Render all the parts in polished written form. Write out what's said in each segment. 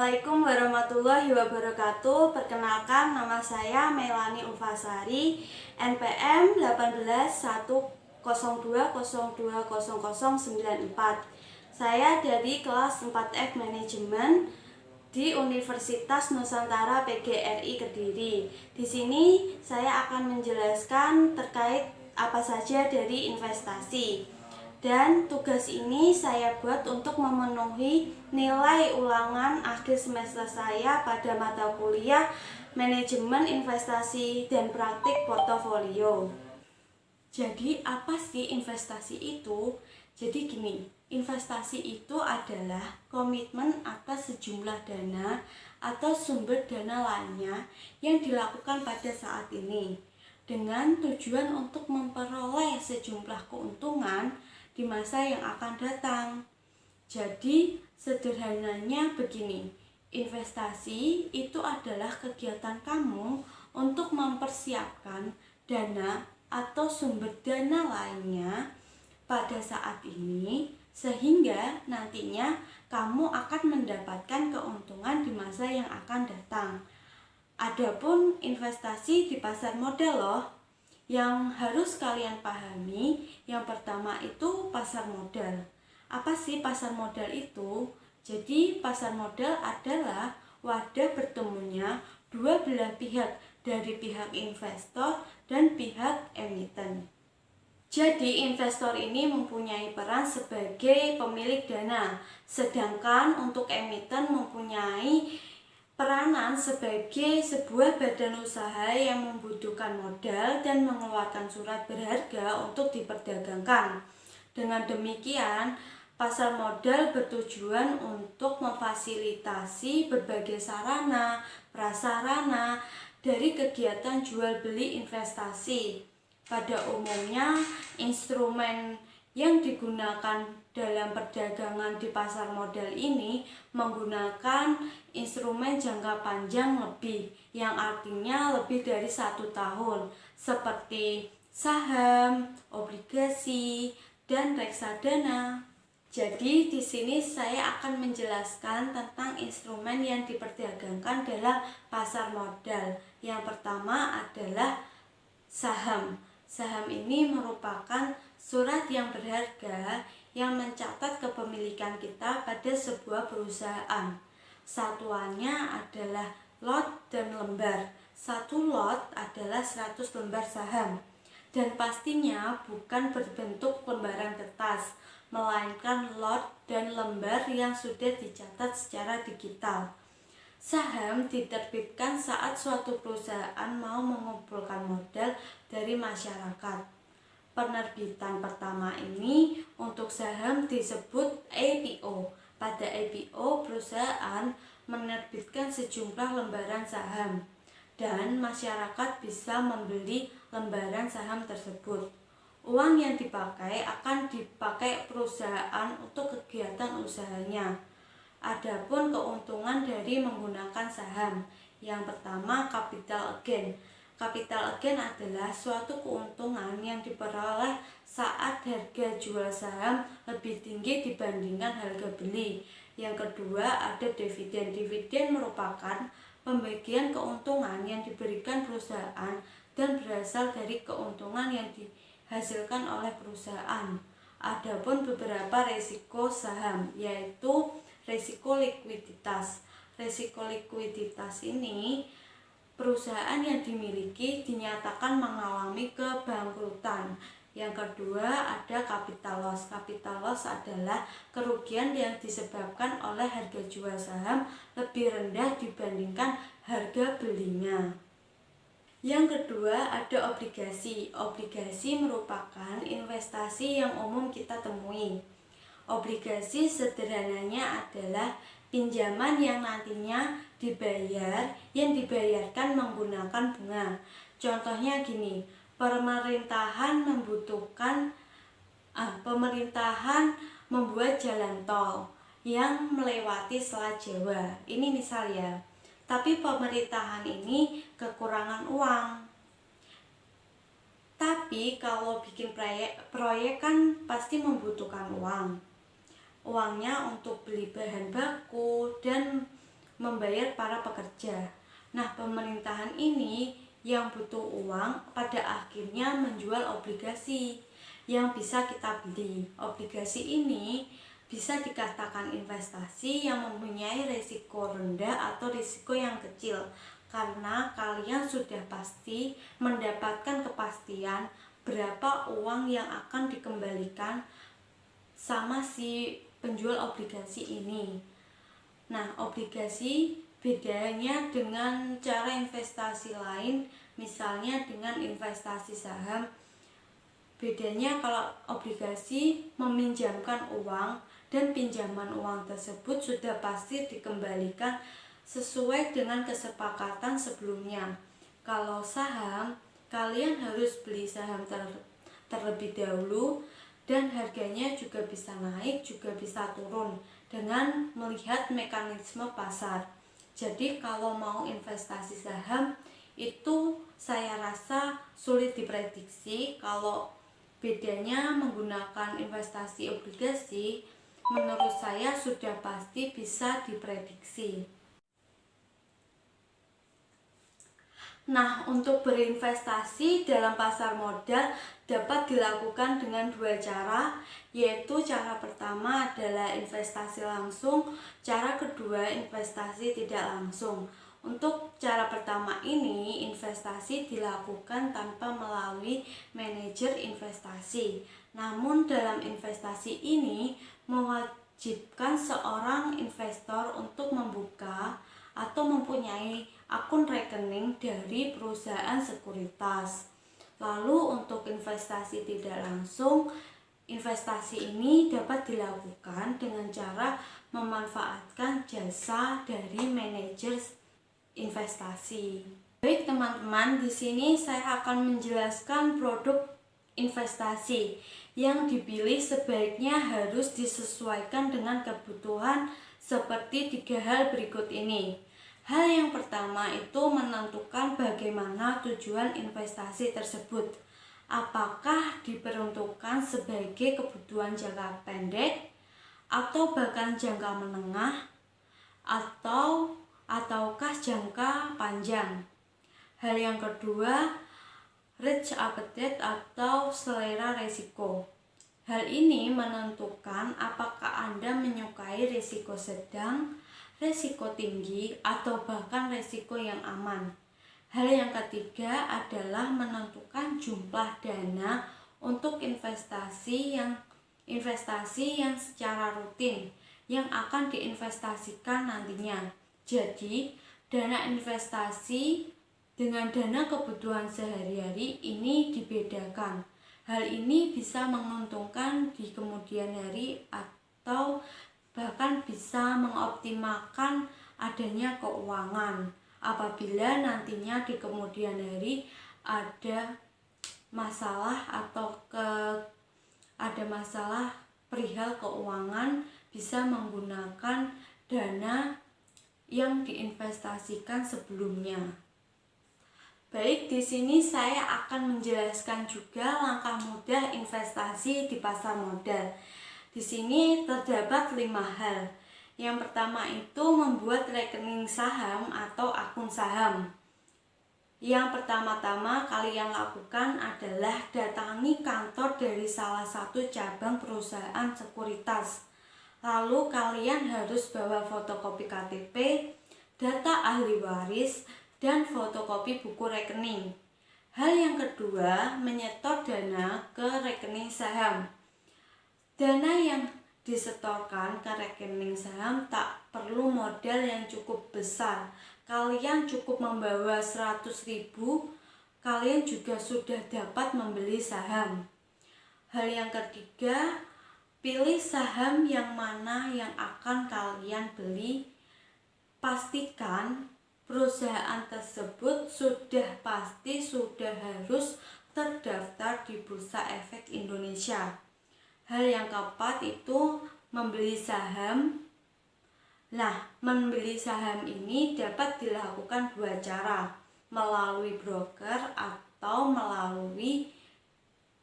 Assalamualaikum warahmatullahi wabarakatuh. Perkenalkan, nama saya Melani Ufasari, NPM 18.102020094. Saya dari kelas 4F Manajemen di Universitas Nusantara PGRI Kediri. Di sini saya akan menjelaskan terkait apa saja dari investasi. Dan tugas ini saya buat untuk memenuhi nilai ulangan akhir semester saya pada mata kuliah Manajemen Investasi dan Praktik Portofolio. Jadi apa sih investasi itu? Jadi gini, investasi itu adalah komitmen atas sejumlah dana atau sumber dana lainnya yang dilakukan pada saat ini dengan tujuan untuk memperoleh sejumlah keuntungan di masa yang akan datang. Jadi sederhananya begini, investasi itu adalah kegiatan kamu untuk mempersiapkan dana atau sumber dana lainnya pada saat ini sehingga nantinya kamu akan mendapatkan keuntungan di masa yang akan datang. Adapun investasi di pasar modal loh, yang harus kalian pahami, yang pertama itu pasar modal. Apa sih pasar modal itu? Jadi pasar modal adalah wadah bertemunya dua belah pihak, dari pihak investor dan pihak emiten. Jadi investor ini mempunyai peran sebagai pemilik dana, sedangkan untuk emiten mempunyai peranan sebagai sebuah badan usaha yang membutuhkan modal dan mengeluarkan surat berharga untuk diperdagangkan. Dengan demikian, pasar modal bertujuan untuk memfasilitasi berbagai sarana, prasarana dari kegiatan jual beli investasi. Pada umumnya, instrumen yang digunakan dalam perdagangan di pasar modal ini menggunakan instrumen jangka panjang lebih, yang artinya lebih dari 1 tahun, seperti saham, obligasi, dan reksadana. Jadi di sini saya akan menjelaskan tentang instrumen yang diperdagangkan dalam pasar modal. Yang pertama adalah saham. Saham ini merupakan surat yang berharga yang mencatat kepemilikan kita pada sebuah perusahaan. Satuannya adalah lot dan lembar. Satu lot adalah 100 lembar saham. Dan pastinya bukan berbentuk lembaran kertas, melainkan lot dan lembar yang sudah dicatat secara digital. Saham diterbitkan saat suatu perusahaan mau mengumpulkan modal dari masyarakat. Penerbitan pertama ini untuk saham disebut IPO. Pada IPO, perusahaan menerbitkan sejumlah lembaran saham dan masyarakat bisa membeli lembaran saham tersebut. Uang yang dipakai akan dipakai perusahaan untuk kegiatan usahanya. Adapun keuntungan dari menggunakan saham, yang pertama capital gain. Capital gain adalah suatu keuntungan yang diperoleh saat harga jual saham lebih tinggi dibandingkan harga beli. Yang kedua ada dividen. Dividen merupakan pembagian keuntungan yang diberikan perusahaan dan berasal dari keuntungan yang dihasilkan oleh perusahaan. Adapun beberapa risiko saham, yaitu risiko likuiditas. Risiko likuiditas ini perusahaan yang dimiliki dinyatakan mengalami kebangkrutan. Yang kedua ada capital loss. Capital loss adalah kerugian yang disebabkan oleh harga jual saham lebih rendah dibandingkan harga belinya. Yang kedua ada obligasi. Obligasi merupakan investasi yang umum kita temui. Obligasi sederhananya adalah pinjaman yang nantinya dibayarkan menggunakan bunga. Contohnya gini, pemerintahan membuat jalan tol yang melewati Selat Jawa. Ini misal ya. Tapi pemerintahan ini kekurangan uang. Tapi kalau bikin proyek kan pasti membutuhkan uang. Uangnya untuk beli bahan baku dan membayar para pekerja. Nah, pemerintahan ini yang butuh uang pada akhirnya menjual obligasi yang bisa kita beli. Obligasi ini bisa dikatakan investasi yang mempunyai risiko rendah atau risiko yang kecil, karena kalian sudah pasti mendapatkan kepastian berapa uang yang akan dikembalikan sama si penjual obligasi ini. Nah, obligasi bedanya dengan cara investasi lain, misalnya dengan investasi saham. Bedanya kalau obligasi meminjamkan uang dan pinjaman uang tersebut sudah pasti dikembalikan sesuai dengan kesepakatan sebelumnya. Kalau saham, kalian harus beli saham terlebih dahulu dan harganya juga bisa naik, juga bisa turun dengan melihat mekanisme pasar. Jadi kalau mau investasi saham itu saya rasa sulit diprediksi. Kalau bedanya menggunakan investasi obligasi, menurut saya sudah pasti bisa diprediksi. Nah, untuk berinvestasi dalam pasar modal dapat dilakukan dengan dua cara, yaitu cara pertama adalah investasi langsung, cara kedua investasi tidak langsung. Untuk cara pertama ini, investasi dilakukan tanpa melalui manajer investasi. Namun dalam investasi ini mewajibkan seorang investor untuk membuka atau mempunyai akun rekening dari perusahaan sekuritas. Lalu untuk investasi tidak langsung, investasi ini dapat dilakukan dengan cara memanfaatkan jasa dari manajer investasi. Baik teman-teman, di sini saya akan menjelaskan produk investasi yang dipilih sebaiknya harus disesuaikan dengan kebutuhan seperti 3 hal berikut ini. Hal yang pertama itu menentukan bagaimana tujuan investasi tersebut. Apakah diperuntukkan sebagai kebutuhan jangka pendek atau bahkan jangka menengah ataukah jangka panjang. Hal yang kedua, risk appetite atau selera risiko. Hal ini menentukan apakah Anda menyukai risiko sedang, risiko tinggi, atau bahkan risiko yang aman. Hal yang ketiga adalah menentukan jumlah dana untuk investasi yang secara rutin yang akan diinvestasikan nantinya. Jadi, dana investasi dengan dana kebutuhan sehari-hari ini dibedakan. Hal ini bisa menguntungkan di kemudian hari atau bahkan bisa mengoptimalkan adanya keuangan apabila nantinya di kemudian hari ada masalah perihal keuangan, bisa menggunakan dana yang diinvestasikan sebelumnya. Baik, di sini saya akan menjelaskan juga langkah mudah investasi di pasar modal. Di sini terdapat 5 hal. Yang pertama itu membuat rekening saham atau akun saham. Yang pertama-tama kalian lakukan adalah datangi kantor dari salah satu cabang perusahaan sekuritas. Lalu kalian harus bawa fotokopi KTP, data ahli waris, dan fotokopi buku rekening. Hal yang kedua, menyetor dana ke rekening saham. Dana yang disetorkan ke rekening saham tak perlu modal yang cukup besar. Kalian cukup membawa 100.000, kalian juga sudah dapat membeli saham. Hal yang ketiga, pilih saham yang mana yang akan kalian beli. Pastikan perusahaan tersebut sudah harus terdaftar di Bursa Efek Indonesia. Hal yang keempat itu membeli saham. Nah, membeli saham ini dapat dilakukan 2 cara, melalui broker atau melalui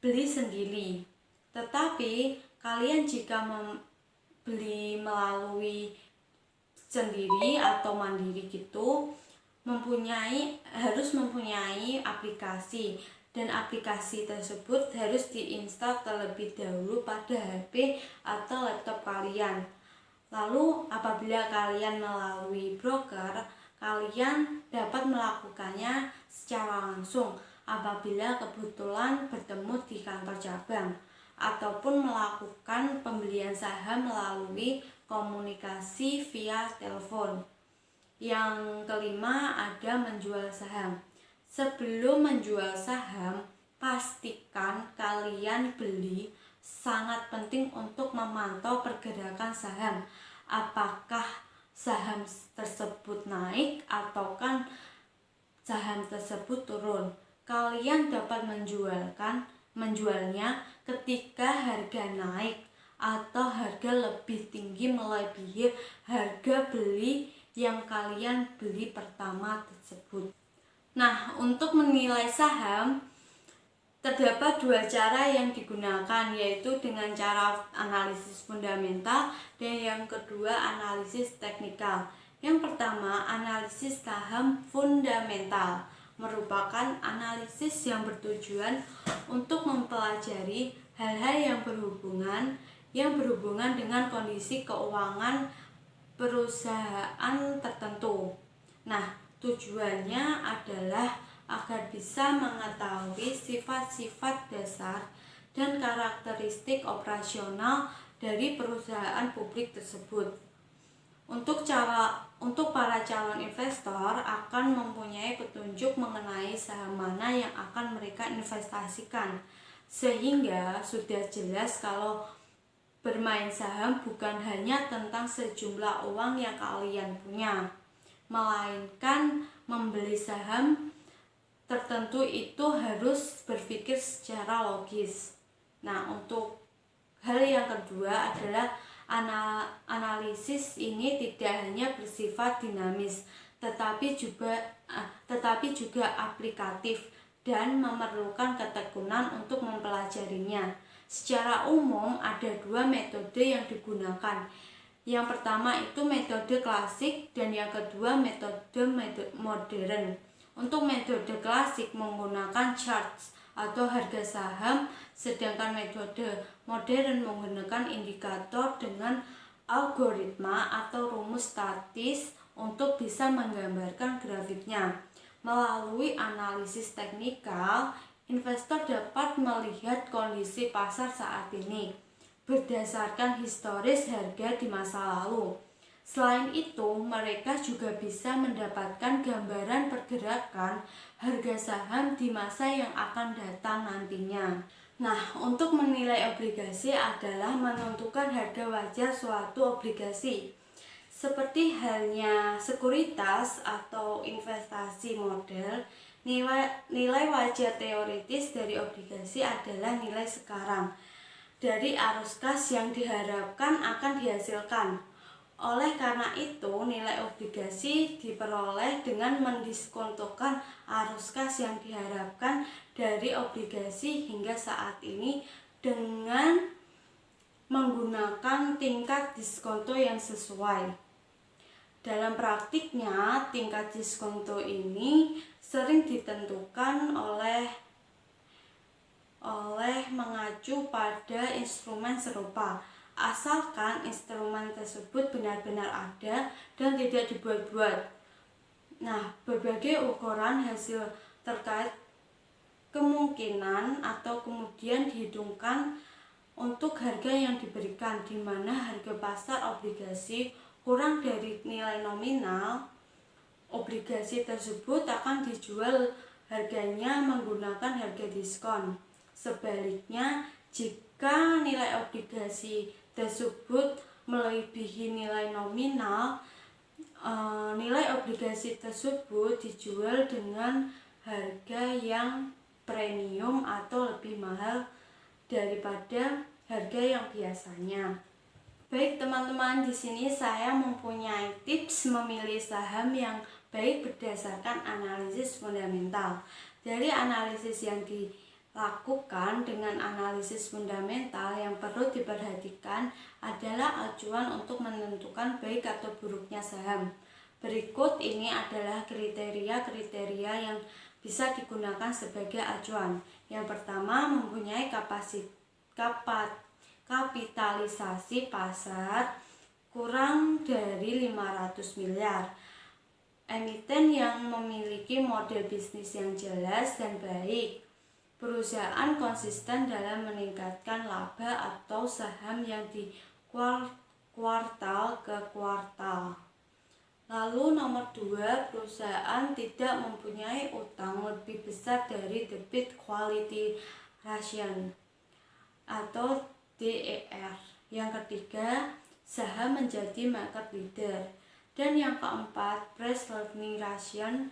beli sendiri. Tetapi kalian jika membeli melalui sendiri atau mandiri gitu harus mempunyai aplikasi, dan aplikasi tersebut harus diinstal terlebih dahulu pada HP atau laptop kalian. Lalu apabila kalian melalui broker, kalian dapat melakukannya secara langsung apabila kebetulan bertemu di kantor cabang, ataupun melakukan pembelian saham melalui komunikasi via telepon. Yang kelima ada menjual saham. Sebelum menjual saham, pastikan kalian beli. Sangat penting untuk memantau pergerakan saham. Apakah saham tersebut naik ataukah saham tersebut turun. Kalian dapat menjualnya ketika harga naik atau harga lebih tinggi melebihi harga beli yang kalian beli pertama tersebut. Nah, untuk menilai saham terdapat dua cara yang digunakan, yaitu dengan cara analisis fundamental dan yang kedua analisis teknikal. Yang pertama, analisis saham fundamental merupakan analisis yang bertujuan untuk mempelajari hal-hal yang berhubungan dengan kondisi keuangan perusahaan tertentu. Nah, tujuannya adalah agar bisa mengetahui sifat-sifat dasar dan karakteristik operasional dari perusahaan publik tersebut. Untuk para calon investor akan mempunyai petunjuk mengenai saham mana yang akan mereka investasikan, sehingga sudah jelas kalau bermain saham bukan hanya tentang sejumlah uang yang kalian punya, melainkan membeli saham tertentu itu harus berpikir secara logis. Nah, untuk hal yang kedua adalah analisis ini tidak hanya bersifat dinamis, tetapi juga aplikatif dan memerlukan ketekunan untuk mempelajarinya. Secara umum ada dua metode yang digunakan. Yang pertama itu metode klasik dan yang kedua metode modern. Untuk metode klasik menggunakan charts atau harga saham, sedangkan metode modern menggunakan indikator dengan algoritma atau rumus statis untuk bisa menggambarkan grafiknya. Melalui analisis teknikal, investor dapat melihat kondisi pasar saat ini berdasarkan historis harga di masa lalu. Selain itu, mereka juga bisa mendapatkan gambaran pergerakan harga saham di masa yang akan datang nantinya. Nah, untuk menilai obligasi adalah menentukan harga wajar suatu obligasi. Seperti halnya sekuritas atau investasi model, nilai wajar teoritis dari obligasi adalah nilai sekarang dari arus kas yang diharapkan akan dihasilkan. Oleh karena itu, nilai obligasi diperoleh dengan mendiskontokan arus kas yang diharapkan dari obligasi hingga saat ini dengan menggunakan tingkat diskonto yang sesuai. Dalam praktiknya, tingkat diskonto ini sering ditentukan oleh mengacu pada instrumen serupa, asalkan instrumen tersebut benar-benar ada dan tidak dibuat-buat. Nah, berbagai ukuran hasil terkait kemungkinan atau kemudian dihitungkan untuk harga yang diberikan, di mana harga pasar obligasi kurang dari nilai nominal, obligasi tersebut akan dijual harganya menggunakan harga diskon. Sebaliknya, jika nilai obligasi tersebut melebihi nilai nominal, nilai obligasi tersebut dijual dengan harga yang premium atau lebih mahal daripada harga yang biasanya. Baik teman-teman, di sini saya mempunyai tips memilih saham yang baik berdasarkan analisis fundamental. Dari analisis yang lakukan dengan analisis fundamental. Yang perlu diperhatikan adalah acuan untuk menentukan baik atau buruknya saham. Berikut ini adalah kriteria-kriteria yang bisa digunakan sebagai acuan. Yang pertama, mempunyai kapitalisasi pasar kurang dari 500 miliar. Emiten yang memiliki model bisnis yang jelas dan baik. Perusahaan konsisten dalam meningkatkan laba atau saham yang di kuartal ke kuartal. Lalu nomor 2, perusahaan tidak mempunyai utang lebih besar dari debit quality ratio atau DER. Yang ketiga, saham menjadi market leader. Dan yang keempat, price earning ratio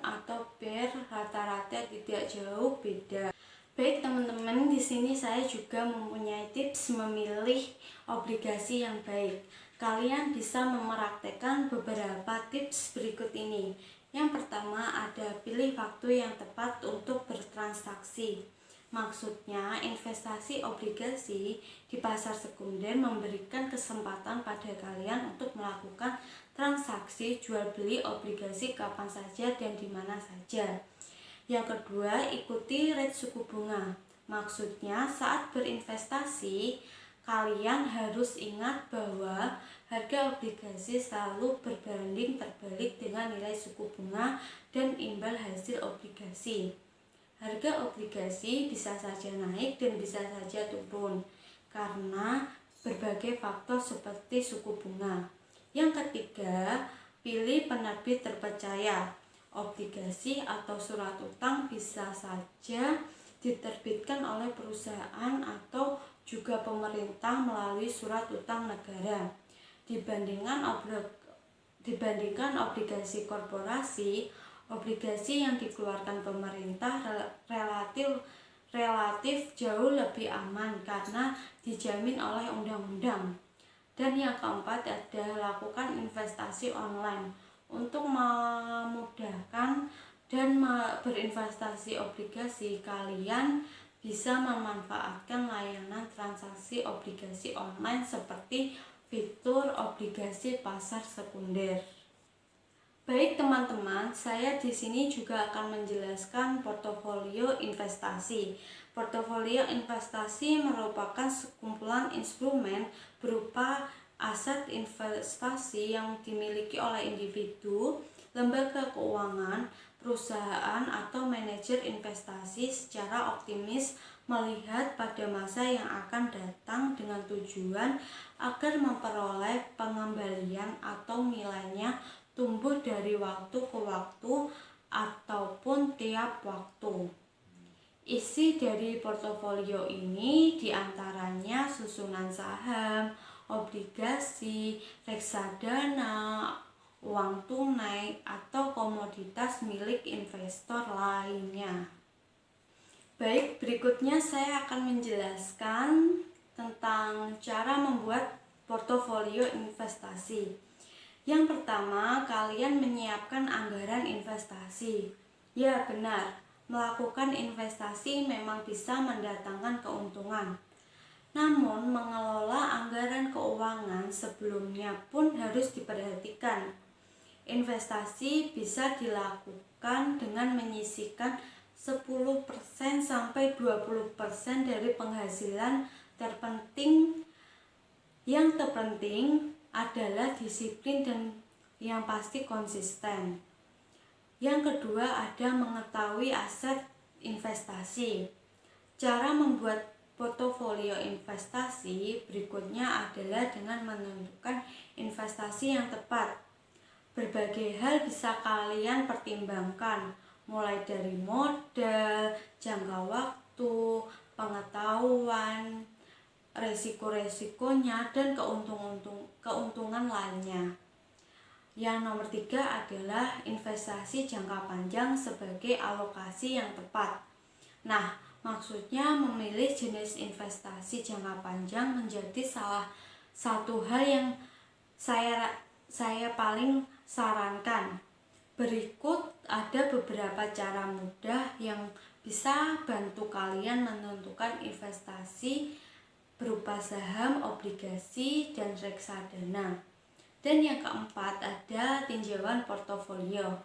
atau PER rata-rata tidak jauh beda. Baik teman-teman, di sini saya juga mempunyai tips memilih obligasi yang baik. Kalian bisa mempraktekkan beberapa tips berikut ini. Yang pertama, ada pilih waktu yang tepat untuk bertransaksi. Maksudnya, investasi obligasi di pasar sekunder memberikan kesempatan pada kalian untuk melakukan transaksi jual beli obligasi kapan saja dan di mana saja. Yang kedua, ikuti rate suku bunga. Maksudnya, saat berinvestasi, kalian harus ingat bahwa harga obligasi selalu berbanding terbalik dengan nilai suku bunga dan imbal hasil obligasi. Harga obligasi bisa saja naik dan bisa saja turun karena berbagai faktor seperti suku bunga. Yang ketiga, pilih penerbit terpercaya. Obligasi atau surat utang bisa saja diterbitkan oleh perusahaan atau juga pemerintah melalui surat utang negara. Dibandingkan obligasi korporasi, obligasi yang dikeluarkan pemerintah relatif jauh lebih aman karena dijamin oleh undang-undang. Dan yang keempat ada lakukan investasi online. Untuk memudahkan dan berinvestasi obligasi, kalian bisa memanfaatkan layanan transaksi obligasi online seperti fitur obligasi pasar sekunder. Baik teman-teman, saya di sini juga akan menjelaskan portofolio investasi. Portofolio investasi merupakan sekumpulan instrumen berupa aset investasi yang dimiliki oleh individu, lembaga keuangan, perusahaan, atau manajer investasi secara optimis melihat pada masa yang akan datang dengan tujuan agar memperoleh pengembalian atau nilainya tumbuh dari waktu ke waktu ataupun tiap waktu. Isi dari portofolio ini diantaranya susunan saham, obligasi, reksadana, uang tunai, atau komoditas milik investor lainnya. Baik, berikutnya saya akan menjelaskan tentang cara membuat portofolio investasi. Yang pertama, kalian menyiapkan anggaran investasi. Ya, benar, melakukan investasi memang bisa mendatangkan keuntungan. Namun, mengelola anggaran keuangan sebelumnya pun harus diperhatikan. Investasi bisa dilakukan dengan menyisihkan 10% sampai 20% dari penghasilan. Yang terpenting adalah disiplin dan yang pasti konsisten. Yang kedua, ada mengetahui aset investasi. Cara membuat portofolio investasi berikutnya adalah dengan menentukan investasi yang tepat. Berbagai hal bisa kalian pertimbangkan, mulai dari modal, jangka waktu, pengetahuan, resiko-resikonya, dan keuntungan lainnya. Yang nomor 3 adalah investasi jangka panjang sebagai alokasi yang tepat. Nah, maksudnya memilih jenis investasi jangka panjang menjadi salah satu hal yang saya paling sarankan. Berikut ada beberapa cara mudah yang bisa bantu kalian menentukan investasi berupa saham, obligasi, dan reksadana. Dan yang keempat ada tinjauan portofolio.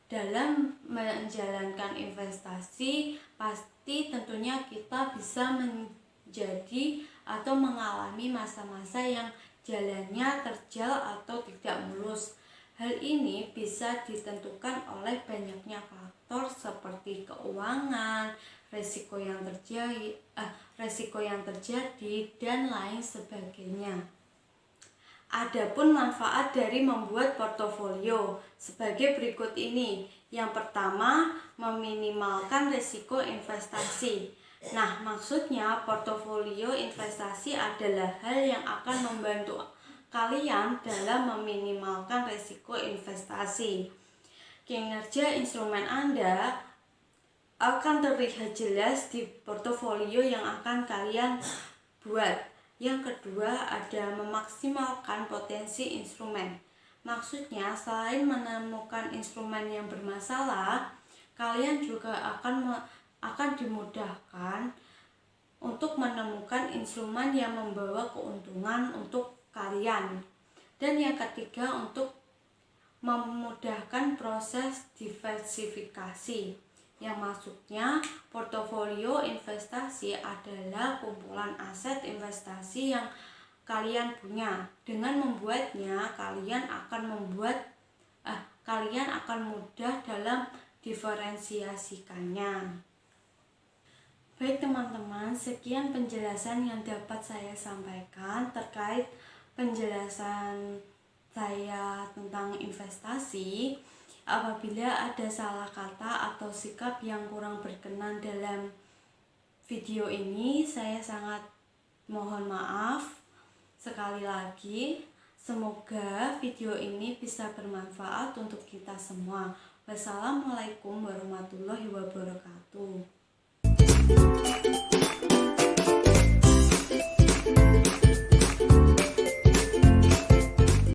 Dalam menjalankan investasi, pasti tentunya kita bisa menjadi atau mengalami masa-masa yang jalannya terjal atau tidak mulus. Hal ini bisa ditentukan oleh banyaknya faktor seperti keuangan, resiko yang terjadi dan lain sebagainya. Adapun manfaat dari membuat portofolio sebagai berikut ini. Yang pertama, meminimalkan risiko investasi. Nah, maksudnya portofolio investasi adalah hal yang akan membantu kalian dalam meminimalkan risiko investasi. Kinerja instrumen Anda akan terlihat jelas di portofolio yang akan kalian buat. Yang kedua ada memaksimalkan potensi instrumen. Maksudnya selain menemukan instrumen yang bermasalah, kalian juga akan dimudahkan untuk menemukan instrumen yang membawa keuntungan untuk kalian. Dan yang ketiga untuk memudahkan proses diversifikasi, yang maksudnya portofolio investasi adalah kumpulan aset investasi yang kalian punya. Dengan membuatnya, kalian akan mudah dalam diferensiasikannya. Baik teman-teman, sekian penjelasan yang dapat saya sampaikan terkait penjelasan saya tentang investasi. Apabila ada salah kata atau sikap yang kurang berkenan dalam video ini, saya sangat mohon maaf. Sekali lagi, semoga video ini bisa bermanfaat untuk kita semua. Wassalamualaikum warahmatullahi wabarakatuh.